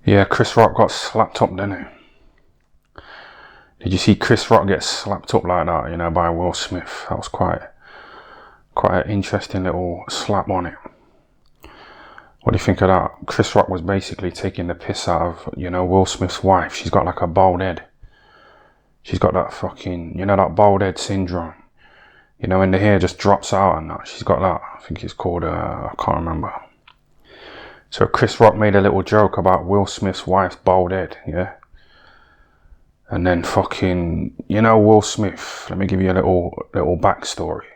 Yeah, Chris Rock got slapped up, didn't he? Did you see Chris Rock get slapped up like that, by Will Smith? That was quite an interesting little slap on it. What do you think of that? Chris Rock was basically taking the piss out of, Will Smith's wife. She's got like a bald head. She's got that fucking, that bald head syndrome. When the hair just drops out and that. She's got that. I think it's called, I can't remember. So Chris Rock made a little joke about Will Smith's wife's bald head, yeah? And then fucking, Will Smith, let me give you a little backstory.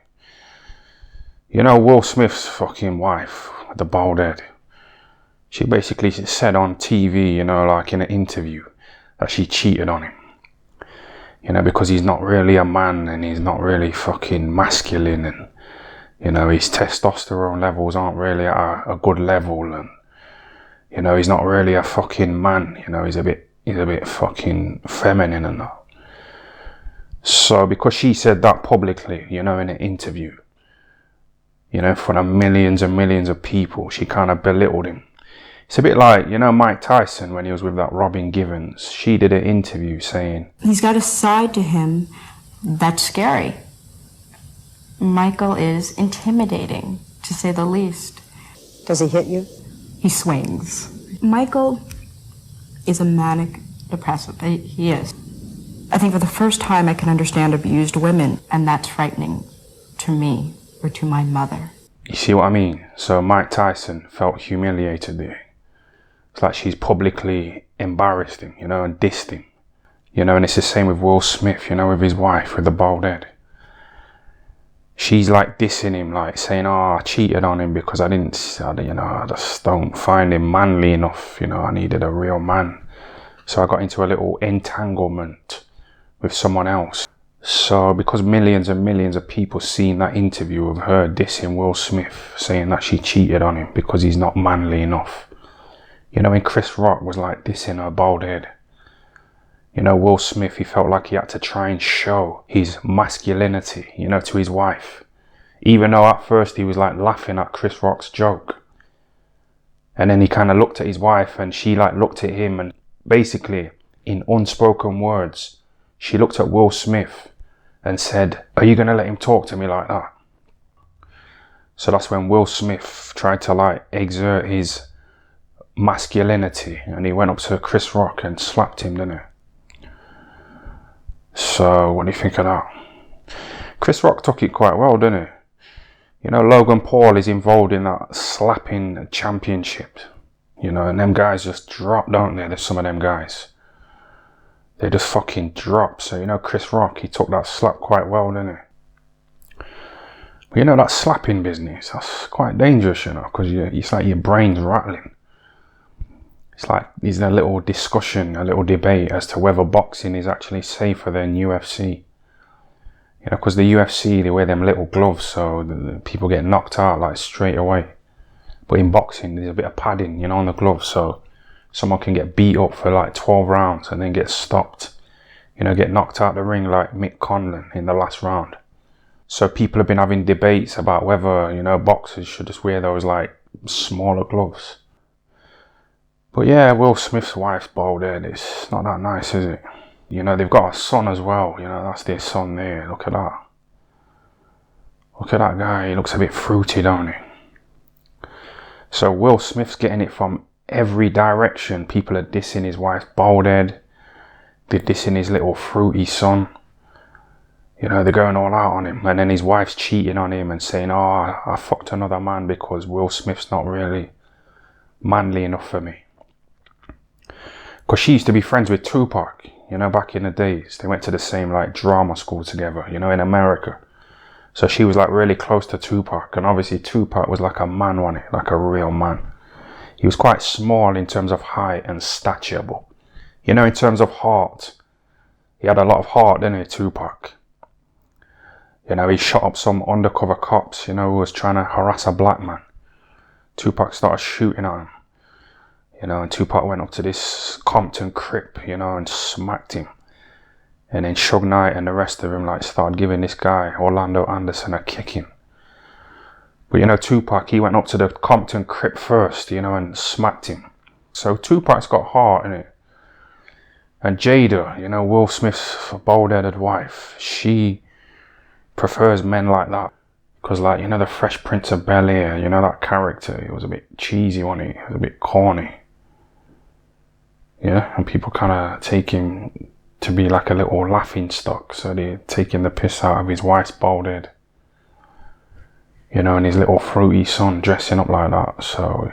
Will Smith's fucking wife with the bald head. She basically said on TV, like in an interview, that she cheated on him. Because he's not really a man and he's not really fucking masculine and, his testosterone levels aren't really at a good level and, he's not really a fucking man, he's a bit fucking feminine and that. So because she said that publicly, in an interview, for the millions and millions of people, she kind of belittled him. It's a bit like, Mike Tyson when he was with that Robin Givens. She did an interview saying, he's got a side to him that's scary. Michael is intimidating, to say the least. Does he hit you? He swings. Michael is a manic depressive. He is. I think for the first time I can understand abused women, and that's frightening to me or to my mother. You see what I mean? So Mike Tyson felt humiliated there. It's like she's publicly embarrassed him, and dissed him. And it's the same with Will Smith, with his wife with the bald head. She's like dissing him, like saying, I cheated on him because I just don't find him manly enough. I needed a real man. So I got into a little entanglement with someone else. So because millions and millions of people seen that interview of her dissing Will Smith, saying that she cheated on him because he's not manly enough. And Chris Rock was like dissing her bald head. Will Smith, he felt like he had to try and show his masculinity, to his wife. Even though at first he was like laughing at Chris Rock's joke. And then he kind of looked at his wife and she like looked at him and basically in unspoken words, she looked at Will Smith and said, are you going to let him talk to me like that? So that's when Will Smith tried to like exert his masculinity and he went up to Chris Rock and slapped him, didn't he? So what do you think of that? Chris Rock took it quite well, didn't he? Logan Paul is involved in that slapping championship, and them guys just drop, don't they? There's some of them guys. They just fucking drop. So, Chris Rock, he took that slap quite well, didn't he? But that slapping business, that's quite dangerous, because it's like your brain's rattling. It's like there's a little discussion, a little debate as to whether boxing is actually safer than UFC. Because the UFC, they wear them little gloves, so the people get knocked out like straight away. But in boxing, there's a bit of padding, on the gloves, so someone can get beat up for like 12 rounds and then get stopped. Get knocked out the ring like Mick Conlan in the last round. So people have been having debates about whether, boxers should just wear those like smaller gloves. But yeah, Will Smith's wife's bald head, it's not that nice, is it? They've got a son as well, that's their son there, look at that. Look at that guy, he looks a bit fruity, don't he? So Will Smith's getting it from every direction. People are dissing his wife's bald head. They're dissing his little fruity son. They're going all out on him. And then his wife's cheating on him and saying, I fucked another man because Will Smith's not really manly enough for me. Because she used to be friends with Tupac, back in the days. They went to the same like drama school together, in America. So she was like really close to Tupac. And obviously Tupac was like a man, wasn't he? Like a real man. He was quite small in terms of height and stature, but, in terms of heart, he had a lot of heart, didn't he, Tupac? He shot up some undercover cops, who was trying to harass a black man. Tupac started shooting at him. And Tupac went up to this Compton Crip, and smacked him. And then Suge Knight and the rest of him, like, started giving this guy, Orlando Anderson, a kicking. But, Tupac, he went up to the Compton Crip first, and smacked him. So Tupac's got heart in it. And Jada, you know, Will Smith's bald-headed wife, she prefers men like that. Because, like, you know, the Fresh Prince of Bel-Air, you know, that character, it was a bit cheesy, wasn't it? It was a bit corny. Yeah, and people kind of take him to be like a little laughing stock. So they're taking the piss out of his wife's bald head. You know, and his little fruity son dressing up like that. So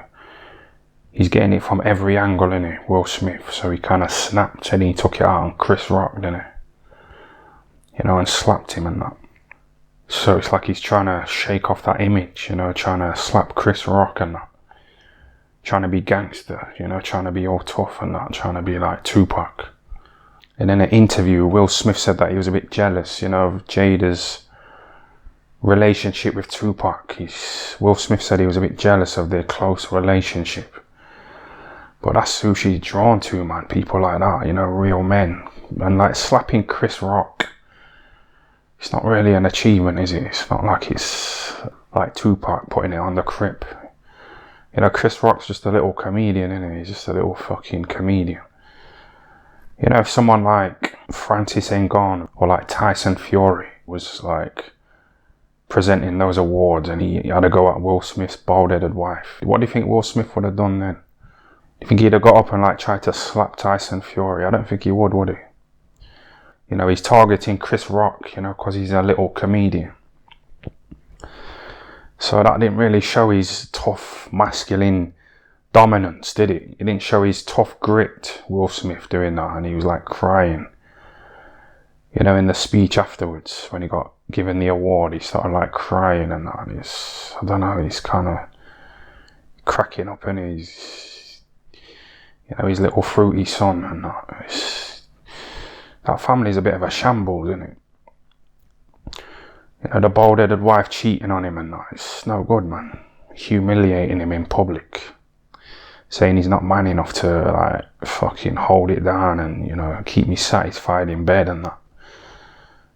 he's getting it from every angle, innit, Will Smith. So he kind of snapped and he took it out on Chris Rock, didn't he? You know, and slapped him and that. So it's like he's trying to shake off that image, you know, trying to slap Chris Rock and that. Trying to be gangster, you know, trying to be all tough and that, trying to be like Tupac. And in an interview, Will Smith said that he was a bit jealous, you know, of Jada's relationship with Tupac. Will Smith said he was a bit jealous of their close relationship. But that's who she's drawn to, man, people like that, you know, real men. And like slapping Chris Rock, it's not really an achievement, is it? It's not like it's like Tupac putting it on the crib. You know, Chris Rock's just a little comedian, isn't he? He's just a little fucking comedian. You know, if someone like Francis Ngannou or like Tyson Fury was like presenting those awards and he had to go at Will Smith's bald-headed wife, what do you think Will Smith would have done then? Do you think he'd have got up and like tried to slap Tyson Fury? I don't think he would he? You know, he's targeting Chris Rock, you know, because he's a little comedian. So that didn't really show his tough, masculine dominance, did it? It didn't show his tough grit, Will Smith doing that, and he was like crying. You know, in the speech afterwards, when he got given the award, he started like crying and that. And I don't know, he's kind of cracking up and he's, you know, his little fruity son and that. That family's a bit of a shambles, isn't it? You know, the bald-headed wife cheating on him and that. It's no good, man. Humiliating him in public. Saying he's not man enough to, like, fucking hold it down and, you know, keep me satisfied in bed and that.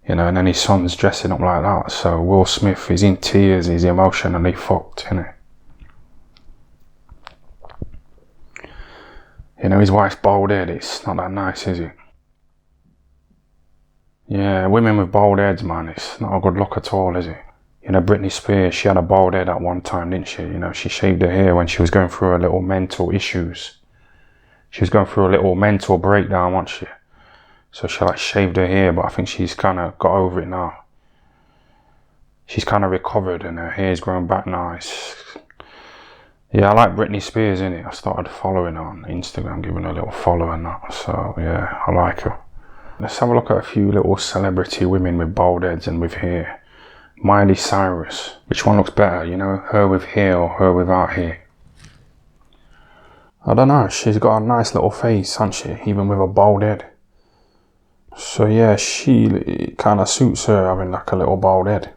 You know, and then his son's dressing up like that. So Will Smith is in tears, he's emotionally fucked, innit? You know, his wife's bald head, it's not that nice, is it? Yeah, women with bald heads, man, it's not a good look at all, is it? You know, Britney Spears, she had a bald head at one time, didn't she? You know, she shaved her hair when she was going through her little mental issues. She was going through a little mental breakdown, wasn't she? So she like shaved her hair, but I think she's kind of got over it now. She's kind of recovered and her hair's grown back now. Yeah, I like Britney Spears, innit? I started following her on Instagram, giving her a little follow and that. So yeah, I like her. Let's have a look at a few little celebrity women with bald heads and with hair. Miley Cyrus. Which one looks better, you know? Her with hair or her without hair? I don't know. She's got a nice little face, hasn't she? Even with a bald head. So yeah, she kind of suits her having like a little bald head.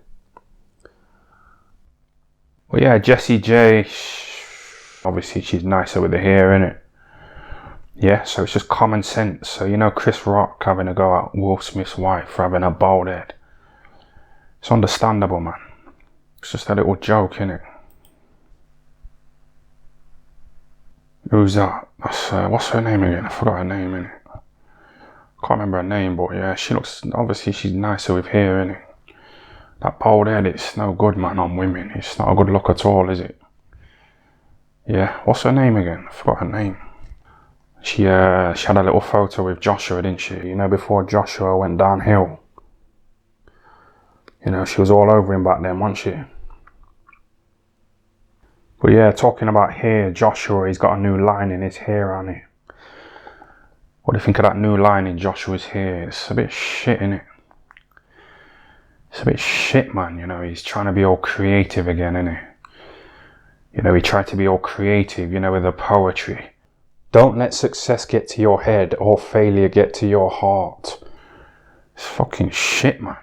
Well yeah, Jessie J. Obviously she's nicer with the hair, innit? Yeah, so it's just common sense. So, you know, Chris Rock having to go at Will Smith's wife for having a bald head. It's understandable, man. It's just a little joke, innit? Who's that? That's, what's her name again? I forgot her name, innit? Can't remember her name, but yeah, she looks, obviously she's nicer with hair, innit? That bald head, it's no good, man, on women. It's not a good look at all, is it? Yeah, what's her name again? I forgot her name. She had a little photo with Joshua, didn't she? You know, before Joshua went downhill. You know, she was all over him back then, wasn't she? But yeah, talking about hair, Joshua, he's got a new line in his hair, hasn't he? What do you think of that new line in Joshua's hair? It's a bit shit, innit? It's a bit shit, man, you know, he's trying to be all creative again, innit? You know, he tried to be all creative, you know, with the poetry. Don't let success get to your head or failure get to your heart. It's fucking shit, man.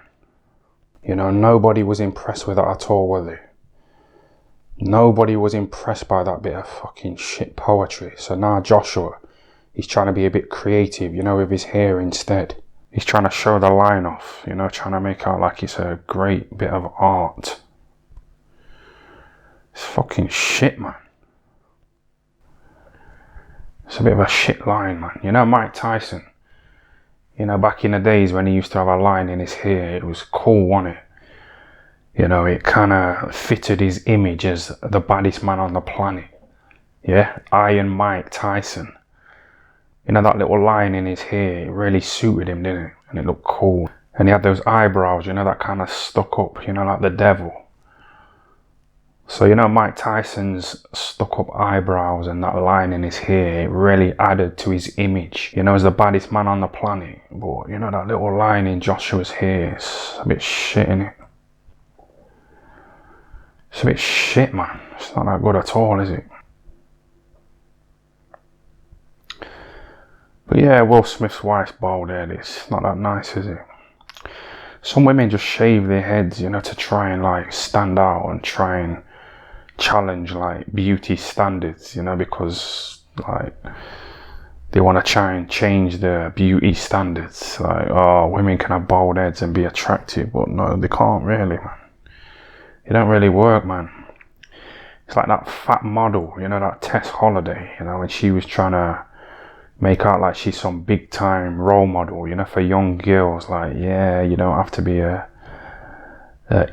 You know, nobody was impressed with that at all, were they? Nobody was impressed by that bit of fucking shit poetry. So now Joshua, he's trying to be a bit creative, you know, with his hair instead. He's trying to show the line off, you know, trying to make out like it's a great bit of art. It's fucking shit, man. a bit of a shit line, man. You know Mike Tyson? You know, back in the days when he used to have a line in his hair, it was cool, wasn't it? You know, it kind of fitted his image as the baddest man on the planet. Yeah, Iron Mike Tyson. You know, that little line in his hair, it really suited him, didn't it? And it looked cool. And he had those eyebrows, you know, that kind of stuck up, you know, like the devil. So, you know, Mike Tyson's stuck up eyebrows and that line in his hair, it really added to his image, you know, as the baddest man on the planet. But, you know, that little line in Joshua's hair, it's a bit shit, innit? It's a bit shit, man. It's not that good at all, is it? But yeah, Will Smith's wife's bald head. It's not that nice, is it? Some women just shave their heads, you know, to try and like stand out and try and challenge like beauty standards, you know, because like they want to try and change their beauty standards. Like, oh, women can have bald heads and be attractive, but no, they can't really, man. It don't really work, man. It's like that fat model, you know, that Tess Holiday, you know, when she was trying to make out like she's some big time role model, you know, for young girls. Like, yeah, you don't have to be a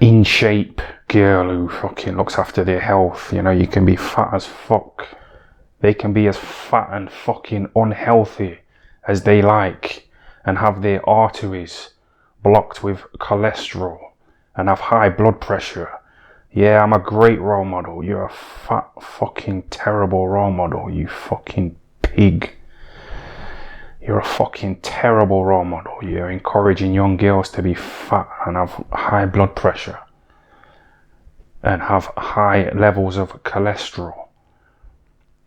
in shape girl who fucking looks after their health. You know, you can be fat as fuck. They can be as fat and fucking unhealthy as they like and have their arteries blocked with cholesterol and have high blood pressure. Yeah, I'm a great role model. You're a fat fucking terrible role model, you fucking pig. You're a fucking terrible role model. You're encouraging young girls to be fat and have high blood pressure and have high levels of cholesterol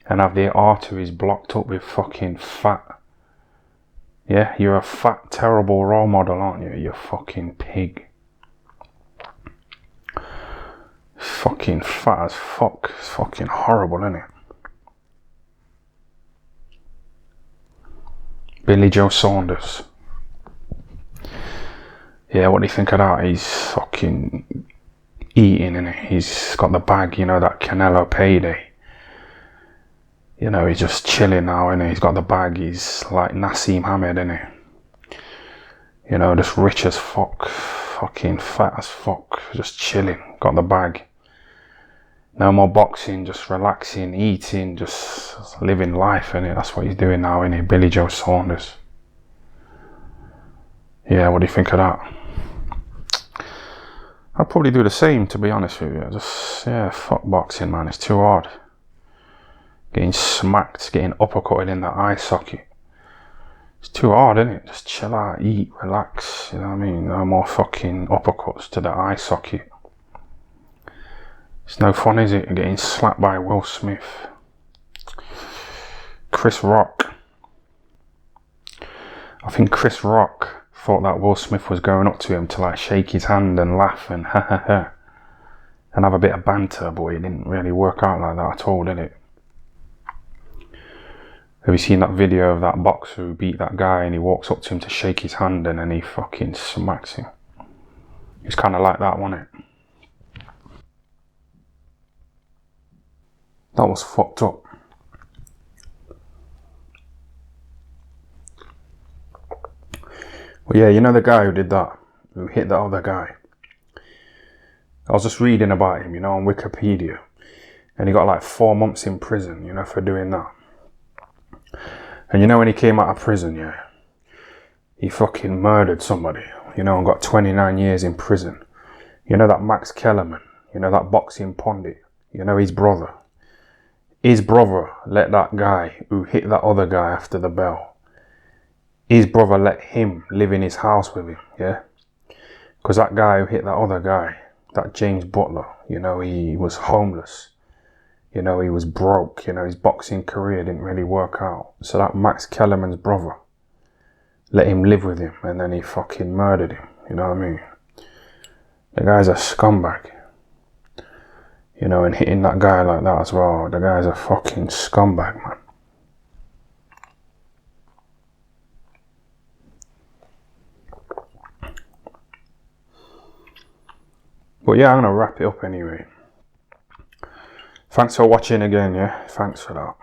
and have their arteries blocked up with fucking fat. Yeah, you're a fat, terrible role model, aren't you? You fucking pig. Fucking fat as fuck. It's fucking horrible, isn't it? Billy Joe Saunders. Yeah, what do you think of that? He's fucking eating, innit? He's got the bag, you know, that Canelo payday. You know, he's just chilling now, innit? He's got the bag. He's like Nassim Hamed, innit? You know, just rich as fuck. Fucking fat as fuck. Just chilling. Got the bag. No more boxing, just relaxing, eating, just living life, innit? That's what he's doing now, innit? Billy Joe Saunders. Yeah, what do you think of that? I'd probably do the same, to be honest with you. Just, yeah, fuck boxing, man. It's too hard. Getting smacked, getting uppercutted in the eye socket. It's too hard, isn't it? Just chill out, eat, relax, you know what I mean? No more fucking uppercuts to the eye socket. It's no fun, is it? Getting slapped by Will Smith. Chris Rock. I think Chris Rock thought that Will Smith was going up to him to like shake his hand and laugh and ha ha ha and have a bit of banter, but it didn't really work out like that at all, did it? Have you seen that video of that boxer who beat that guy and he walks up to him to shake his hand and then he fucking smacks him? It's kind of like that, wasn't it? That was fucked up. Well, yeah, you know the guy who did that, who hit the other guy. I was just reading about him, you know, on Wikipedia. And he got like 4 months in prison, you know, for doing that. And you know when he came out of prison, yeah, he fucking murdered somebody, you know, and got 29 years in prison. You know that Max Kellerman, you know, that boxing pundit, you know, his brother. His brother let that guy who hit that other guy after the bell, his brother let him live in his house with him, yeah? Because that guy who hit that other guy, that James Butler, you know, he was homeless. You know, he was broke. You know, his boxing career didn't really work out. So that Max Kellerman's brother let him live with him and then he fucking murdered him. You know what I mean? The guy's a scumbag. You know, and hitting that guy like that as well. The guy's a fucking scumbag, man. But yeah, I'm going to wrap it up anyway. Thanks for watching again, yeah? Thanks for that.